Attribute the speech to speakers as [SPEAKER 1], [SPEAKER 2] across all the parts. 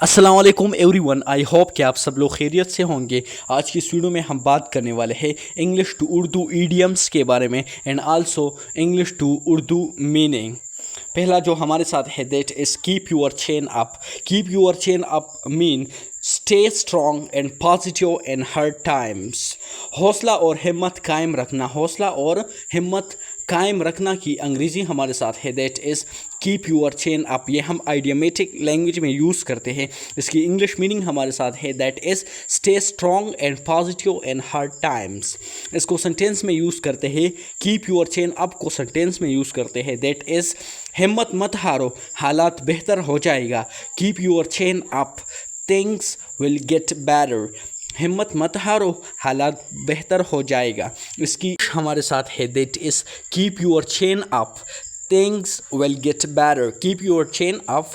[SPEAKER 1] अस्सलाम वालेकुम everyone. I hope कि आप सब लोग खैरियत से होंगे। आज की इस वीडियो में हम बात करने वाले हैं इंग्लिश टू उर्दू ईडियम्स के बारे में and also English to Urdu meaning. पहला जो हमारे साथ है that is keep your chin up. Keep your chin up mean stay strong and positive in hard times. हौसला और हिम्मत कायम रखना। हौसला और हिम्मत कायम रखना की अंग्रेज़ी हमारे साथ है that is keep your chin up. ये हम आइडियोमेटिक लैंग्वेज में यूज़ करते हैं। इसकी इंग्लिश मीनिंग हमारे साथ है that is stay strong and positive in hard times. इसको सेंटेंस में यूज़ करते हैं। कीप यूर चेन अप को सेंटेंस में यूज़ करते हैं दैट इज़ हिम्मत मत हारो, हालात बेहतर हो जाएगा। Keep your chin up, things will get better. हिम्मत मत हारो, हालात बेहतर हो जाएगा। इसकी हमारे साथ है that is keep your chin up, things will get better. Keep your chin up,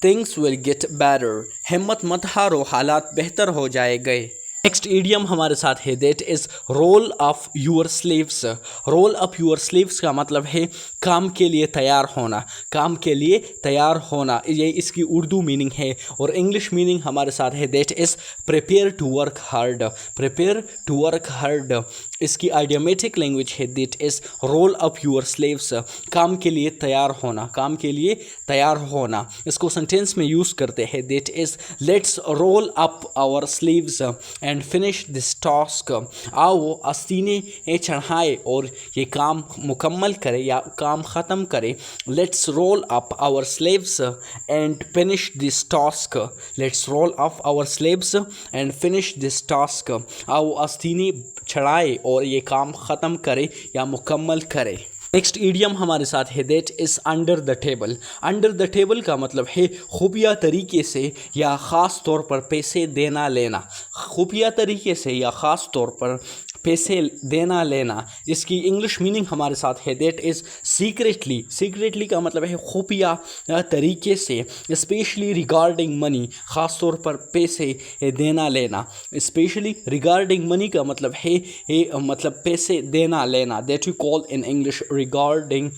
[SPEAKER 1] things will get better. हिम्मत मत हारो, हालात बेहतर हो जाएंगे। नेक्स्ट ईडियम हमारे साथ है that is roll up your sleeves. Roll up your sleeves का मतलब है काम के लिए तैयार होना। काम के लिए तैयार होना, ये इसकी उर्दू मीनिंग है। और इंग्लिश मीनिंग हमारे साथ है that is prepare to work hard. Prepare to work hard. इसकी आइडियोमेटिक लैंग्वेज है that is roll up your sleeves. काम के लिए तैयार होना, काम के लिए तैयार होना। इसको सेंटेंस में यूज़ करते हैं that is let's roll up our sleeves and finish this task. आओ आस्तीने चढ़ाए और ये काम मुकम्मल करें या काम ख़त्म करें। Let's roll up our sleeves and finish this task. Let's roll up our sleeves and finish this task. आओ आस्तीने चढ़ाए और ये काम ख़त्म करें या मुकम्मल करें। नेक्स्ट ईडियम हमारे साथ है that is under the table. Under the table का मतलब है खुफिया तरीके से या ख़ास तौर पर पैसे देना लेना। खुफिया तरीके से या ख़ास तौर पर पैसे देना लेना। इसकी इंग्लिश मीनिंग हमारे साथ है दैट इज़ सीक्रेटली। सीक्रेटली का मतलब है खुफिया तरीके से, स्पेशली रिगार्डिंग मनी, ख़ास तौर पर पैसे देना लेना। स्पेशली रिगार्डिंग मनी का मतलब है मतलब पैसे देना लेना। That you call in English regarding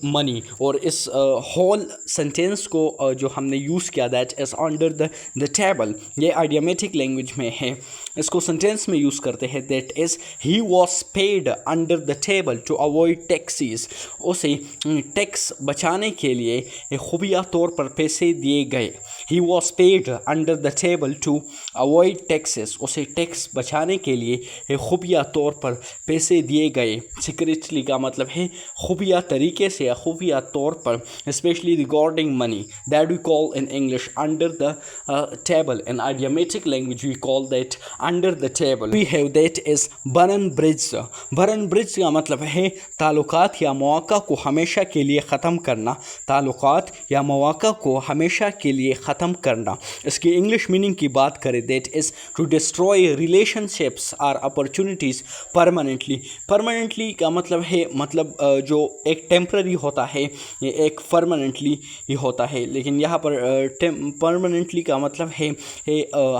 [SPEAKER 1] money. और इस होल सेंटेंस को जो हमने यूज़ किया that is under the table, ये आइडियोमेटिक लैंग्वेज में है। इसको सेंटेंस में यूज़ करते हैं that is he was paid under the table to avoid taxes. उसे टैक्स बचाने के लिए खुफिया तौर पर पैसे दिए गए। He was paid under the table to avoid taxes. उसे टैक्स बचाने के लिए खुफिया तौर पर पैसे दिए गए। सीक्रेटली का मतलब है खुफिया तरीके से या खुफिया तौर पर, specially regarding money. That we call in English under the table. In idiomatic language we call that under the table. We have that is burn bridge. Burn bridge का मतलब है ताल्लुकात या मौका को हमेशा के लिए ख़त्म करना। ताल्लुकात या मौका को हमेशा के लिए ख़त्म करना। इसकी इंग्लिश मीनिंग की बात करें that is to destroy relationships or opportunities permanently. Permanently का मतलब है मतलब जो एक टेम्पररी होता है, ये एक परमानेंटली ही होता है। लेकिन यहाँ पर परमानेंटली का मतलब है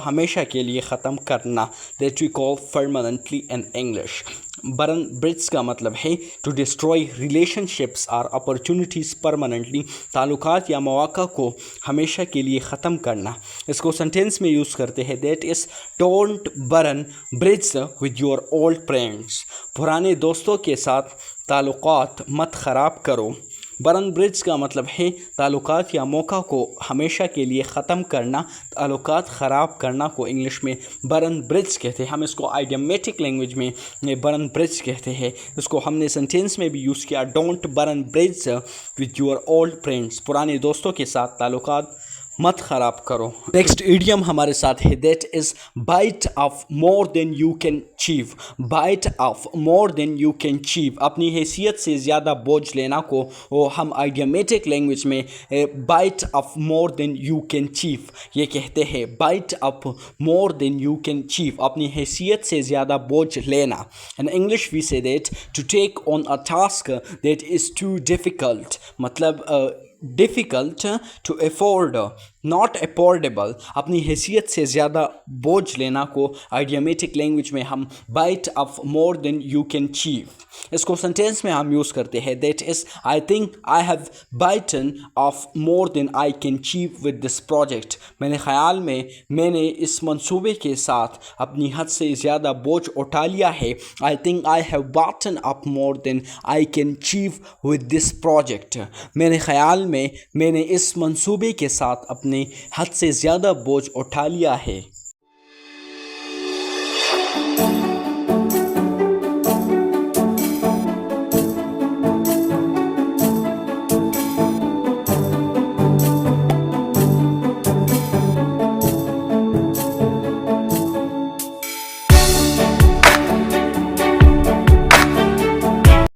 [SPEAKER 1] हमेशा के लिए ख़त्म करना। That we call permanently in English. Burn bridge का मतलब है to destroy relationships or opportunities permanently. ताल्लुकात या मौका को हमेशा के लिए ख़त्म करना। इसको सेंटेंस में यूज़ करते हैं that is don't burn bridge with your old friends. पुराने दोस्तों के साथ ताल्लुकात मत ख़राब करो। बर्न ब्रिज का मतलब है ताल्लुकात या मौका को हमेशा के लिए ख़त्म करना। ताल्लुकात ख़राब करना को इंग्लिश में बर्न ब्रिज कहते हैं। हम इसको आइडियोमेटिक लैंग्वेज में बर्न ब्रिज कहते हैं। इसको हमने सेंटेंस में भी यूज़ किया, don't burn bridge with your old friends. पुराने दोस्तों के साथ ताल्लुकात मत ख़राब करो। नेक्स्ट ईडियम हमारे साथ है that is bite off more than you can chew. Bite off more than you can chew, अपनी हैसियत से ज़्यादा बोझ लेना को हम आइडियोमेटिक लैंग्वेज में bite off more than you can chew ये कहते हैं। Bite off more than you can chew, अपनी हैसियत से ज़्यादा बोझ लेना। In English we say that to take on a task that is too difficult. मतलब difficult to afford, not affordable, अपनी हैसियत से ज़्यादा बोझ लेना को आइडियोमेटिक लैंग्वेज में हम bite off more than you can chew. इसको सेंटेंस में हम यूज़ करते हैं that is I think I have bitten off more than I can chew with this project. मेरे ख़्याल में मैंने इस मंसूबे के साथ अपनी हद से ज़्यादा बोझ उठा लिया है। I think I have bitten off more than I can chew with this project. मेरे ख़्याल में मैंने इस मंसूबे के साथ अपने हद से ज़्यादा बोझ उठा लिया है।